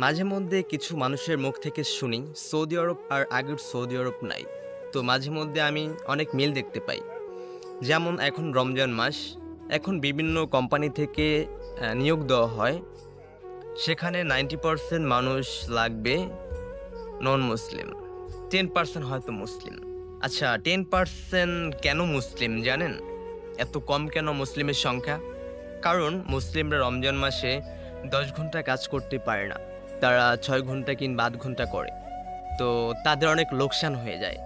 মাঝে মধ্যে কিছু মানুষের মুখ থেকে শুনি সৌদি আরব আর আগের সৌদি আরব নাই। তো মাঝে মধ্যে আমি অনেক মিল দেখতে পাই। যেমন এখন রমজান মাস, এখন বিভিন্ন কোম্পানি থেকে নিয়োগ দেওয়া হয়। সেখানে 90% মানুষ লাগবে নন মুসলিম, 10% হয়তো মুসলিম। আচ্ছা, 10% কেন মুসলিম জানেন? এত কম কেন মুসলিমের সংখ্যা? কারণ মুসলিমরা রমজান মাসে 10 ঘন্টা কাজ করতে পারে না, তারা 6 ঘন্টা কিংবা 8 ঘন্টা করে। তো তাদের অনেক লোকসান হয়ে যায়।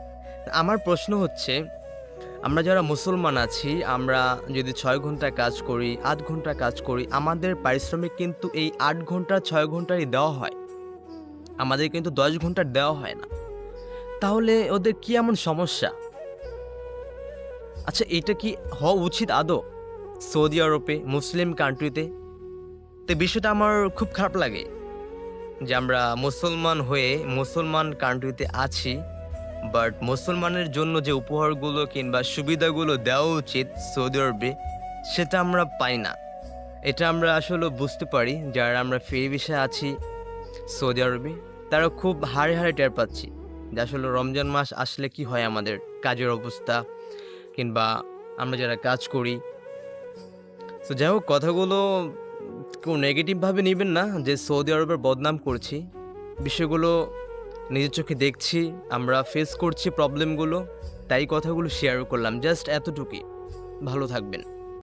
আমার প্রশ্ন হচ্ছে, আমরা যারা মুসলমান আছি, আমরা যদি 6 ঘন্টা কাজ করি, 8 ঘন্টা কাজ করি, আমাদের পারিশ্রমিক কিন্তু এই 8 ঘন্টা 6 ঘন্টারই দেওয়া হয়, আমাদের কিন্তু 10 ঘন্টার দেওয়া হয় না। তাহলে ওদের কি এমন সমস্যা? আচ্ছা, এটা কি হওয়া উচিত আদৌ সৌদি আরবে, মুসলিম কান্ট্রিতে? তো বিষয়টা আমার খুব খারাপ লাগে যে আমরা মুসলমান হয়ে মুসলমান কান্ট্রিতে আছি, বাট মুসলমানের জন্য যে উপহারগুলো কিংবা সুবিধাগুলো দেওয়া উচিত সৌদি আরবে, সেটা আমরা পাই না। এটা আমরা আসলে বুঝতে পারি যারা আমরা ফ্রি ভিসায় আছি সৌদি আরবে, তারা খুব হাড়ে হাড়ে টের পাচ্ছি যে আসলে রমজান মাস আসলে কি হয় আমাদের কাজের অবস্থা, কিংবা আমরা যারা কাজ করি। তো যাই হোক, কথাগুলো কেউ নেগেটিভভাবে নিবেন না যে সৌদি আরবের বদনাম করছি। বিষয়গুলো নিজের চোখে দেখছি, আমরা ফেস করছি প্রবলেমগুলো, তাই কথাগুলো শেয়ার করলাম। জাস্ট এতটুকুই। ভালো থাকবেন।